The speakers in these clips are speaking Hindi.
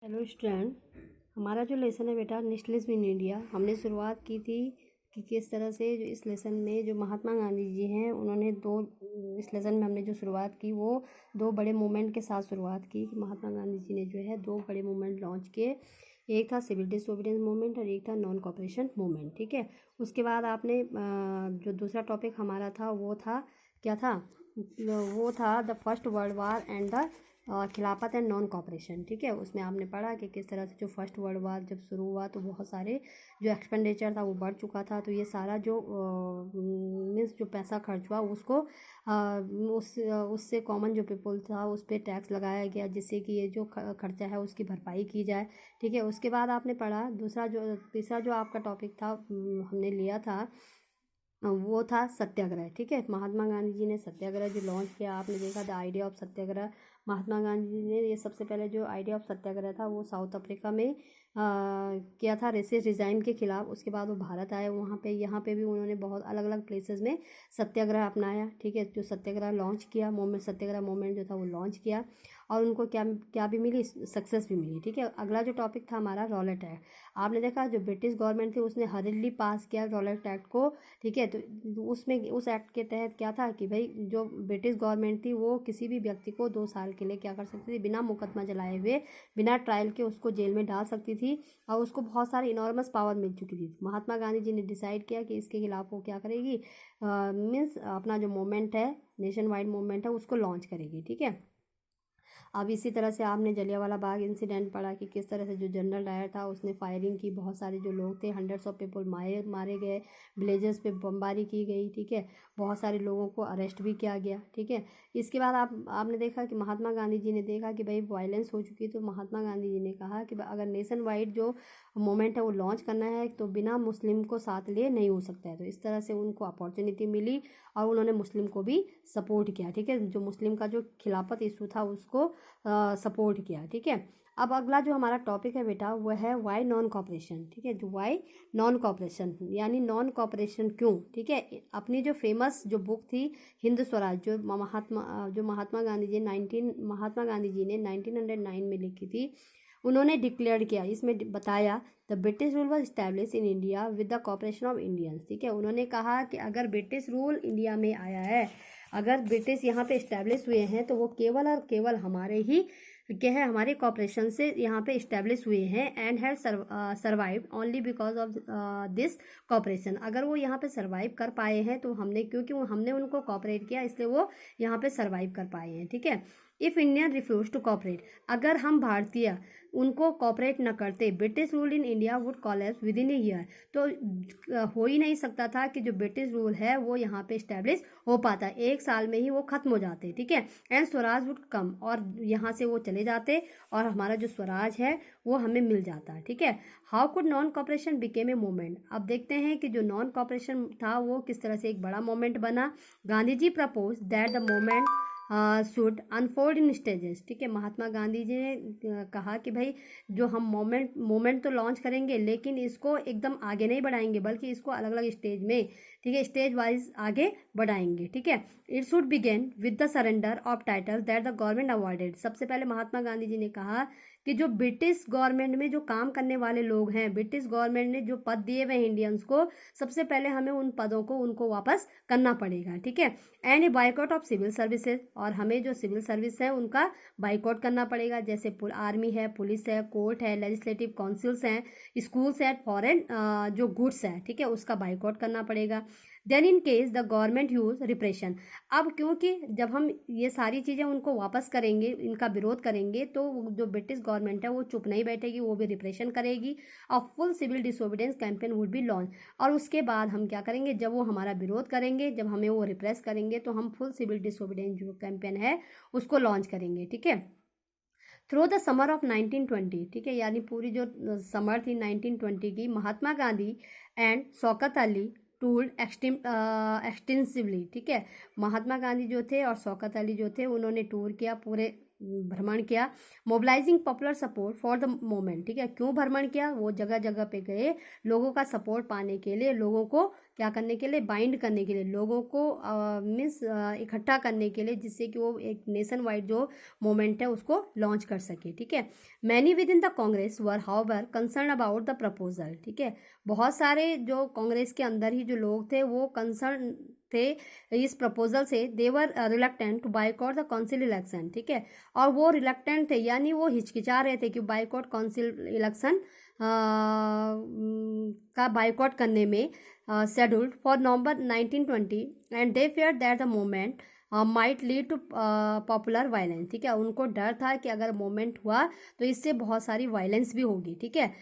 हेलो स्टूडेंट, हमारा जो लेसन है बेटा नेशनलिज्म इन इंडिया, हमने शुरुआत की थी कि किस तरह से जो इस लेसन में जो महात्मा गांधी जी हैं उन्होंने इस लेसन में हमने जो शुरुआत की वो दो बड़े मूवमेंट के साथ शुरुआत की। महात्मा गांधी जी ने जो है दो बड़े मूवमेंट लॉन्च किए, एक था सिविल डिसोबीडियंस मूवमेंट और एक था नॉन कॉपरेशन मूवमेंट। ठीक है, उसके बाद आपने जो दूसरा टॉपिक हमारा था वो था क्या था, वो था the first world war and the खिलाफत एंड नॉन कॉपरेशन। ठीक है, उसमें आपने पढ़ा कि किस तरह से जो फर्स्ट वर्ल्ड वार जब शुरू हुआ तो बहुत सारे जो एक्सपेंडिचर था वो बढ़ चुका था, तो ये सारा जो मीन्स जो पैसा खर्च हुआ उसको उससे कॉमन जो पीपल था उस पर टैक्स लगाया गया, जिससे कि ये जो खर्चा है उसकी भरपाई की जाए। ठीक है, उसके बाद आपने पढ़ा तीसरा जो आपका टॉपिक था हमने लिया था वो था सत्याग्रह। ठीक है, महात्मा गांधी जी ने सत्याग्रह जो लॉन्च किया, आपने देखा द आइडिया ऑफ सत्याग्रह। महात्मा गांधी जी ने ये सबसे पहले जो आइडिया ऑफ सत्याग्रह था वो साउथ अफ्रीका में किया था, रेसिस्ट रिजाइम के खिलाफ। उसके बाद वो भारत आए, वहाँ पे यहाँ पे भी उन्होंने बहुत अलग अलग प्लेसेस में सत्याग्रह अपनाया। ठीक है, जो सत्याग्रह लॉन्च किया मूवमेंट, सत्याग्रह मूवमेंट जो था वो लॉन्च किया और उनको क्या क्या भी मिली, सक्सेस भी मिली। ठीक है, अगला जो टॉपिक था हमारा रॉलेट एक्ट। आपने देखा जो ब्रिटिश गवर्नमेंट थी उसने हरिडली पास किया रॉलेट एक्ट को। ठीक है, तो उसमें उस एक्ट के तहत क्या था कि भाई जो ब्रिटिश गवर्नमेंट थी वो किसी भी व्यक्ति को 2 साल के लिए क्या कर सकती थी, बिना मुकदमा चलाए हुए, बिना ट्रायल के उसको जेल में डाल सकती थी और उसको बहुत सारी इनॉर्मस पावर मिल चुकी थी। महात्मा गांधी जी ने डिसाइड किया कि इसके खिलाफ वो क्या करेगी, मीन्स अपना जो मूवमेंट है, नेशन वाइड मूवमेंट है, उसको लॉन्च करेगी। ठीक है, अब इसी तरह से आपने जलियांवाला बाग इंसिडेंट पढ़ा कि किस तरह से जो जनरल डायर था उसने फायरिंग की, बहुत सारे जो लोग थे, हंड्रेड्स ऑफ पीपल मारे गए, विलेजेस पे बमबारी की गई। ठीक है, बहुत सारे लोगों को अरेस्ट भी किया गया। ठीक है, इसके बाद आपने देखा कि महात्मा गांधी जी ने देखा कि भाई वायलेंस हो चुकी, तो महात्मा गांधी जी ने कहा कि अगर नेशन वाइड जो मूवमेंट है वो लॉन्च करना है तो बिना मुस्लिम को साथ लिए नहीं हो सकता है। तो इस तरह से उनको अपॉर्चुनिटी मिली और उन्होंने मुस्लिम को भी सपोर्ट किया। ठीक है, जो मुस्लिम का जो खिलाफत इशू था उसको सपोर्ट किया। ठीक है, अब अगला जो हमारा टॉपिक है बेटा वो है वाई नॉन कॉपरेशन। ठीक है, जो वाई नॉन कॉपरेशन यानी नॉन कॉपरेशन क्यों। ठीक है, अपनी जो फेमस जो बुक थी हिंद स्वराज, जो महात्मा गांधी जी ने 1909 में लिखी थी, उन्होंने डिक्लेयर किया, इसमें बताया the British rule was establish in India with the cooperation of Indians. ठीक है, उन्होंने कहा कि अगर ब्रिटिश रूल इंडिया में आया है, अगर ब्रिटिश यहाँ पे इस्टेब्लिश हुए हैं तो वो केवल और केवल हमारे ही क्या है, हमारे कॉपरेशन से यहाँ पे इस्टेब्लिश हुए हैं and have survive only because of this cooperation. अगर वो यहाँ पे सर्वाइव कर पाए हैं तो क्योंकि हमने उनको कॉपरेट किया इसलिए वो यहाँ पे सर्वाइव कर पाए हैं। ठीक है, if Indian refuse to cooperate, अगर हम भारतीय उनको कॉपरेट न करते, British rule in India would collapse within a year. तो हो ही नहीं सकता था कि जो ब्रिटिश रूल है वो यहाँ पे इस्टेब्लिश हो पाता, 1 साल में ही वो खत्म हो जाते। ठीक है, एंड स्वराज वुड कम, और यहाँ से वो चले जाते और हमारा जो स्वराज है वो हमें मिल जाता। ठीक है, how could non cooperation became a movement. अब देखते हैं कि जो नॉन कॉपरेशन था वो किस तरह से एक बड़ा मूवमेंट बना। Gandhi ji propose that the movement should unfold in stages. ठीक है, महात्मा गांधी जी ने कहा कि भाई जो हम मोमेंट तो लॉन्च करेंगे लेकिन इसको एकदम आगे नहीं बढ़ाएंगे, बल्कि इसको अलग अलग स्टेज में, ठीक है, स्टेज वाइज आगे बढ़ाएंगे। ठीक है, it should begin with the surrender of title that the government awarded. सबसे पहले महात्मा गांधी जी ने कहा कि जो ब्रिटिश गवर्नमेंट में जो काम करने वाले लोग हैं, ब्रिटिश गवर्नमेंट ने जो पद दिए हुए इंडियंस को, सबसे पहले हमें उन पदों को उनको वापस करना पड़ेगा। ठीक है, and a boycott of civil services, और हमें जो सिविल सर्विस है उनका बाइकआउट करना पड़ेगा, जैसे आर्मी है, पुलिस है, कोर्ट है, लेजिस्लेटिव काउंसिल्स हैं, स्कूल्स है, फॉरेन जो गुड्स है, ठीक है, उसका बाइकआउट करना पड़ेगा। Then in case the government use repression. अब क्योंकि जब हम ये सारी चीज़ें उनको वापस करेंगे, इनका विरोध करेंगे, तो जो ब्रिटिश गवर्नमेंट है वो चुप नहीं बैठेगी, वो भी रिप्रेशन करेगी और full civil disobedience campaign would be launch. और उसके बाद हम क्या करेंगे, जब वो हमारा विरोध करेंगे, जब हमें वो रिप्रेस करेंगे, तो हम फुल सिविल डिसोबीडियंस जो कैंपेन है उसको लॉन्च करेंगे। ठीक है, थ्रू द समर ऑफ 1920। ठीक है, यानी पूरी जो समर थी 1920 की, महात्मा गांधी एंड शौकत अली टूल्ड एक्सटेंसिवली। ठीक है, महात्मा गांधी जो थे और शौकत अली जो थे उन्होंने टूर किया पूरे भ्रमण किया। Mobilising popular support for the movement, ठीक है, क्यों भ्रमण किया, वो जगह जगह पे गए लोगों का सपोर्ट पाने के लिए, लोगों को क्या करने के लिए, बाइंड करने के लिए, लोगों को मीन्स इकट्ठा करने के लिए, जिससे कि वो एक नेशन वाइड जो मूवमेंट है उसको लॉन्च कर सके, ठीक है। Many with in the Congress were however concern about the proposal, ठीक है, बहुत सारे जो कांग्रेस के अंदर ही जो लोग थे वो कंसर्न थे इस प्रपोजल से। They were reluctant to boycott the council election, ठीक है, और वो रिलक्टेंट थे यानी वो हिचकिचा रहे थे कि बाइकआउट काउंसिल इलेक्शन का बाइकआउट करने में scheduled for November 1920 and they fear that the movement might lead to popular violence, ठीक है, उनको डर था कि अगर मूवमेंट हुआ तो इससे बहुत सारी वायलेंस भी होगी, ठीक है।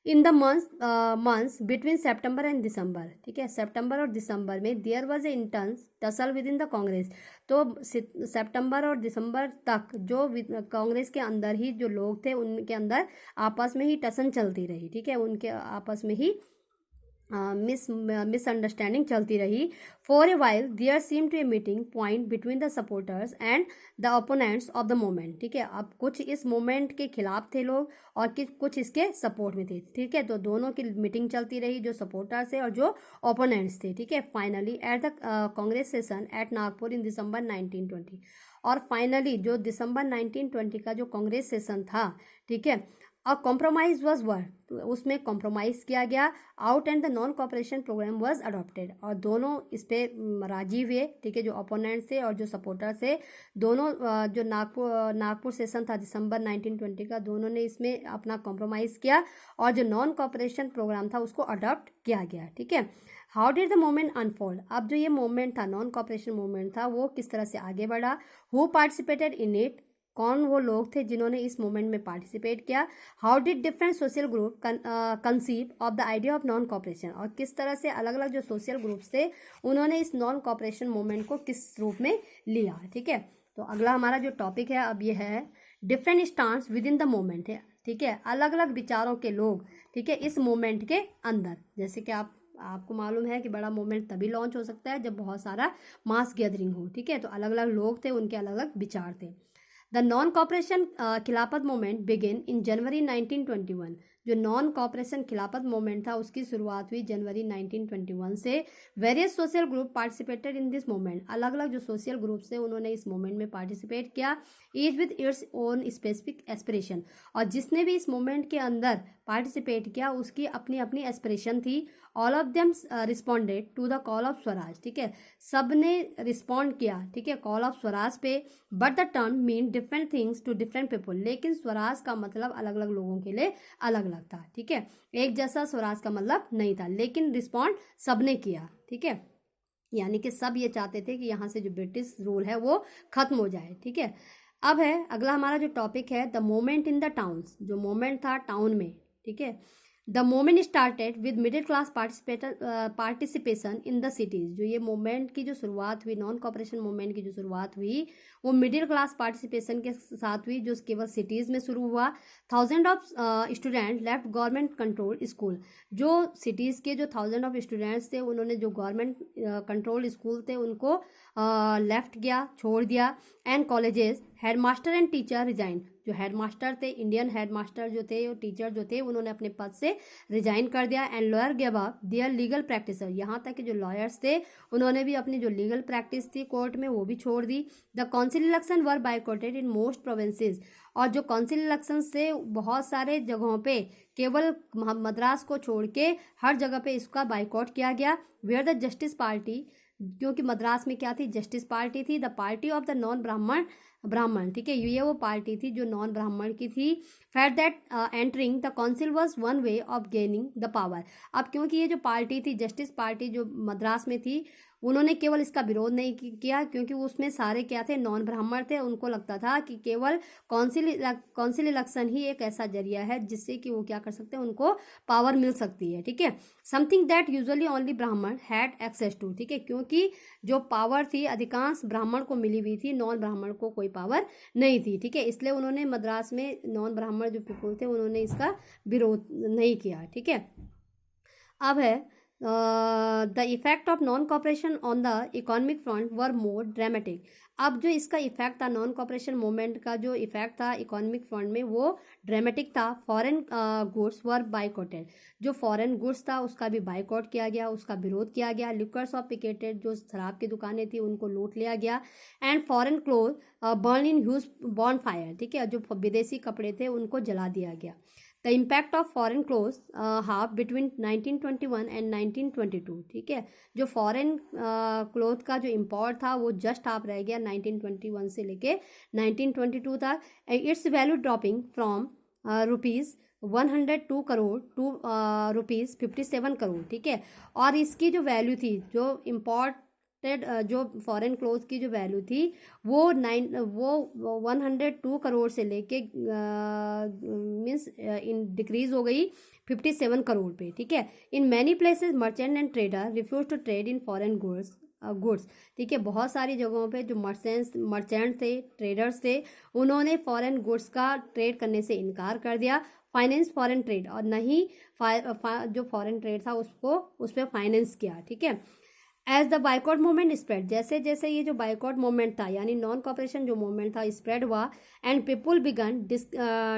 In the months between September and December, ठीक है, सितंबर और दिसंबर में there was a intense tussle within the Congress, तो सितंबर और दिसंबर तक जो कांग्रेस के अंदर ही जो लोग थे उनके अंदर आपस में ही टसन चलती रही, ठीक है, उनके आपस में ही मिसअंडरस्टैंडिंग चलती रही। For a while there seem to a meeting point between the supporters and the opponents of the movement, ठीक है, अब कुछ इस मूवमेंट के खिलाफ थे लोग और कुछ इसके सपोर्ट में थे, ठीक है, तो दोनों की मीटिंग चलती रही, जो सपोर्टर्स थे और जो ओपोनेंट्स थे, ठीक है। Finally at the Congress session at Nagpur in December 1920, और फाइनली जो दिसंबर 1920 का जो कांग्रेस सेशन था, ठीक है, अ कॉम्प्रोमाइज वॉज वर्क, उसमें कॉम्प्रोमाइज़ किया गया। Out and the non cooperation programme was adopted, और दोनों इस पर राजी हुए, ठीक है, जो अपोनेंट्स थे और जो सपोर्टर्स थे दोनों, जो नागपुर सेशन था दिसंबर 1920 का, दोनों ने इसमें अपना कॉम्प्रोमाइज़ किया और जो नॉन कॉपरेशन प्रोग्राम था उसको अडॉप्ट किया गया, ठीक है। How did the movement unfold, अब जो ये मूवमेंट था, नॉन कॉपरेशन मूवमेंट था, वो किस तरह से आगे बढ़ा। हु पार्टिसिपेटेड इन इट, कौन वो लोग थे जिन्होंने इस मूवमेंट में पार्टिसिपेट किया। How did different social group conceive of the idea of non cooperation, और किस तरह से अलग अलग जो सोशल ग्रुप्स थे उन्होंने इस नॉन कॉपरेशन मूवमेंट को किस रूप में लिया, ठीक है। तो अगला हमारा जो टॉपिक है अब ये है different stance with in the movement है, ठीक है, अलग अलग विचारों के लोग, ठीक है, इस मूवमेंट के अंदर। जैसे कि आपको मालूम है कि बड़ा मूवमेंट तभी लॉन्च हो सकता है जब बहुत सारा मास गैदरिंग हो, ठीक है, तो अलग अलग लोग थे, उनके अलग अलग विचार थे। द नॉन कॉपरेशन खिलाफत मूवमेंट बिगिन इन जनवरी 1921, जो नॉन कॉपरेशन खिलाफत मूवमेंट था उसकी शुरुआत हुई जनवरी 1921 से। Various social group participated in this movement, अलग अलग जो सोशल ग्रुप्स थे उन्होंने इस मूवमेंट में पार्टिसिपेट किया, each with its own specific aspiration, और जिसने भी इस मूवमेंट के अंदर पार्टिसिपेट किया उसकी अपनी अपनी एस्पिरेशन थी। All of them responded to the call of Swaraj, ठीक है, सब ने रिस्पॉन्ड किया, ठीक है, कॉल ऑफ स्वराज पे। But the term mean different things to different people, लेकिन स्वराज का मतलब अलग अलग लोगों के लिए अलग अलग था, ठीक है, एक जैसा स्वराज का मतलब नहीं था, लेकिन रिस्पॉन्ड सबने किया, ठीक है, यानी कि सब ये चाहते थे कि यहाँ से जो ब्रिटिश रूल है वो खत्म हो जाए, ठीक है। अब है अगला हमारा जो टॉपिक है the moment in the towns, जो मोमेंट था टाउन में, ठीक है। The moment started with middle class participation in the cities, जो ये मूवमेंट की जो शुरुआत हुई, नॉन कॉपरेशन मूवमेंट की जो शुरुआत हुई वो मिडिल क्लास पार्टिसिपेशन के साथ हुई, जो केवल सिटीज़ में शुरू हुआ। Thousand of student left government control school, जो सिटीज़ के जो थाउजेंड ऑफ स्टूडेंट्स थे उन्होंने जो गवर्नमेंट कंट्रोल स्कूल थे उनको लेफ्ट किया, छोड़ दिया। And colleges headmaster and teacher resign, जो हेडमास्टर थे, इंडियन हेडमास्टर जो थे, वो टीचर जो थे उन्होंने अपने पद से रिजाइन कर दिया। And lawyer give up their legal practice, यहाँ तक कि जो लॉयर्स थे उन्होंने भी अपनी जो लीगल प्रैक्टिस थी कोर्ट में वो भी छोड़ दी। The council election were boycotted in most provinces, और जो काउंसिल इलेक्शन से बहुत सारे जगहों पे केवल मद्रास को छोड़ के हर जगह पे इसका बाइकॉट किया गया। वेयर द जस्टिस पार्टी, क्योंकि मद्रास में क्या थी, जस्टिस पार्टी थी, the party of the non ब्राह्मण, ठीक है, ये वो पार्टी थी जो नॉन ब्राह्मण की थी। Fat that entering the council was one way of gaining the power, अब क्योंकि ये जो पार्टी थी जस्टिस पार्टी जो मद्रास में थी उन्होंने केवल इसका विरोध नहीं किया, क्योंकि उसमें सारे क्या थे, नॉन ब्राह्मण थे, उनको लगता था कि केवल काउंसिल इलेक्शन ही एक ऐसा जरिया है जिससे कि वो क्या कर सकते हैं, उनको पावर मिल सकती है, ठीक है। समथिंग दैट यूजुअली ओनली ब्राह्मण हैड एक्सेस टू, ठीक है, क्योंकि जो पावर थी अधिकांश ब्राह्मण को मिली हुई थी, नॉन ब्राह्मण को कोई पावर नहीं थी, ठीक है, इसलिए उन्होंने मद्रास में नॉन ब्राह्मण जो पीपल थे उन्होंने इसका विरोध नहीं किया, ठीक है। अब है the effect of non cooperation on the economic front were more dramatic, अब जो इसका इफेक्ट था नॉन कॉपरेशन मूवमेंट का, जो इफेक्ट था इकोनॉमिक फ्रंट में, वो ड्रामेटिक था। फॉरेन गुड्स वर बाइकॉटेड, जो फॉरेन गुड्स था उसका भी बाइकआउट किया गया, उसका विरोध किया गया। लिक्वर्स ऑफ पिकेटेड, जो शराब की दुकानें थी उनको लूट लिया गया। And foreign cloth burn in huge bonfire, ठीक है, जो विदेशी कपड़े थे उनको जला दिया गया। The impact of foreign cloth half between 1921 and 1922, ठीक है, जो फॉरेन क्लोथ का जो इम्पोर्ट था वो जस्ट हाफ रह गया 1921 से लेके 1922 तक। Its value dropping from rupees 102 crore to rupees 57 crore, ठीक है। और इसकी जो वैल्यू थी, जो इम्पोर्टेड जो फॉरेन क्लोथ की जो वैल्यू थी वो 102 करोड़ से लेके मीन्स इन डिक्रीज हो गई 57 करोड़ पे, ठीक है। In many places merchant and trader refuse to trade in foreign goods, ठीक है। बहुत सारी जगहों पे जो मर्चेंट थे, ट्रेडर्स थे, उन्होंने फॉरेन गुड्स का ट्रेड करने से इनकार कर दिया। फाइनेंस फॉरेन ट्रेड, और नहीं जो फॉरेन ट्रेड था उसको उस पर फाइनेंस किया, ठीक है। As the boycott movement spread, जैसे जैसे ये जो बाइकआउट मूवमेंट था यानी नॉन कॉपरेशन जो मूवमेंट था स्प्रेड हुआ, and people began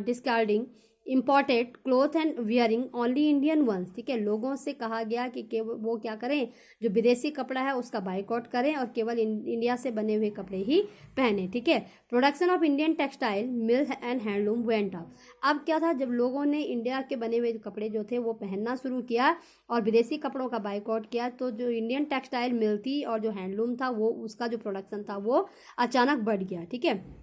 discarding imported cloth and wearing only Indian ones, ठीक है। लोगों से कहा गया कि वो क्या करें, जो विदेशी कपड़ा है उसका बाइकआउट करें और केवल इंडिया से बने हुए कपड़े ही पहने, ठीक है। Production of Indian textile mill and handloom went up. अब क्या था, जब लोगों ने इंडिया के बने हुए कपड़े जो थे वो पहनना शुरू किया और विदेशी कपड़ों का बाइकआउट किया, तो जो इंडियन टेक्सटाइल मिल थी और जो हैंडलूम था वो उसका जो प्रोडक्शन था वो अचानक बढ़ गया, ठीक है।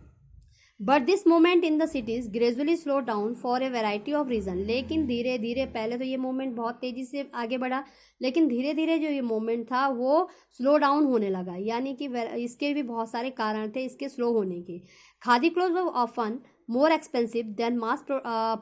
But this moment in the cities gradually slow down for a variety of reason, लेकिन धीरे धीरे, पहले तो ये मोमेंट बहुत तेजी से आगे बढ़ा, लेकिन धीरे धीरे जो ये मोमेंट था वो स्लो डाउन होने लगा, यानी कि इसके भी बहुत सारे कारण थे इसके स्लो होने के। Khadi cloth were often more expensive than mass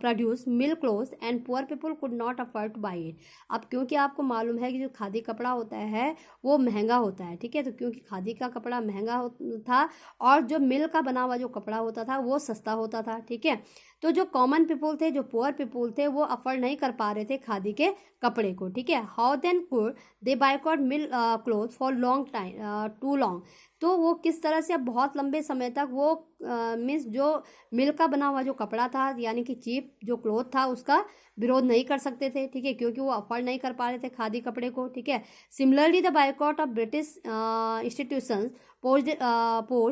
produced milk clothes and poor people could not afford to buy it। अब क्योंकि आपको मालूम है कि जो खादी कपड़ा होता है वो महंगा होता है, ठीक है, तो क्योंकि खादी का कपड़ा महंगा था और जो मिल का बना हुआ जो कपड़ा होता था वो सस्ता होता था, ठीक है। तो जो कॉमन पीपल थे, जो पुअर पीपल थे, वो अफोर्ड नहीं कर पा रहे थे खादी के कपड़े को, ठीक है। How then could they boycott mill cloth for long time to long, तो वो किस तरह से अब बहुत लंबे समय तक वो मीन्स जो मिल का बना हुआ जो कपड़ा था यानी कि चीप जो क्लोथ था उसका विरोध नहीं कर सकते थे, ठीक है, क्योंकि वो अफोर्ड नहीं कर पा रहे थे खादी कपड़े को, ठीक है। Similarly the boycott of British institutions posed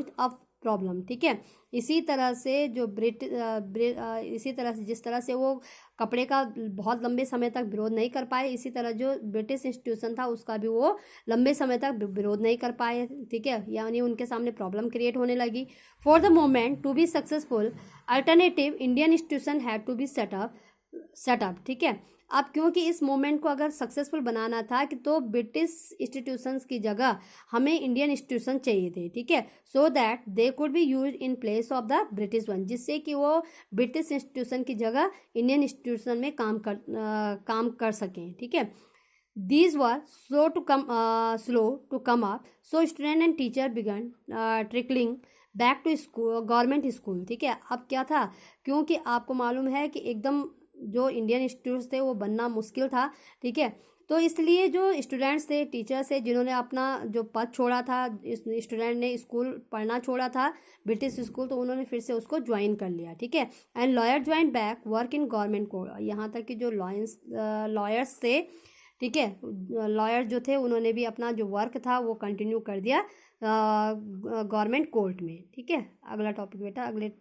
a problem, ठीक है। इसी तरह से जो इसी तरह से जिस तरह से वो कपड़े का बहुत लंबे समय तक विरोध नहीं कर पाए, इसी तरह जो ब्रिटिश इंस्टीट्यूशन था उसका भी वो लंबे समय तक विरोध नहीं कर पाए, ठीक है, यानी उनके सामने प्रॉब्लम क्रिएट होने लगी। For the moment to be successful alternative Indian institution had to be set up, ठीक है। अब क्योंकि इस मोमेंट को अगर सक्सेसफुल बनाना था कि तो ब्रिटिश इंस्टीट्यूशंस की जगह हमें इंडियन इंस्टीट्यूशन चाहिए थे, ठीक है, so that they could be use in place of the British one, जिससे कि वो ब्रिटिश इंस्टीट्यूशन की जगह इंडियन इंस्टीट्यूशन में काम कर सकें, ठीक है। These were slow to come up, so student and teacher began trickling back to school, government school, ठीक है। अब क्या था, क्योंकि आपको मालूम है कि एकदम जो इंडियन इंस्टीट्यूट्स थे वो बनना मुश्किल था, ठीक है, तो इसलिए जो स्टूडेंट्स थे, टीचर्स थे, जिन्होंने अपना जो पद छोड़ा था, स्टूडेंट ने स्कूल पढ़ना छोड़ा था ब्रिटिश स्कूल, तो उन्होंने फिर से उसको ज्वाइन कर लिया, ठीक है। And lawyer join back work in government court, यहाँ तक कि जो लॉयर्स थे, ठीक है, लॉयर जो थे उन्होंने भी अपना जो वर्क था वो कंटिन्यू कर दिया गवर्नमेंट कोर्ट में, ठीक है। अगला टॉपिक बेटा अगले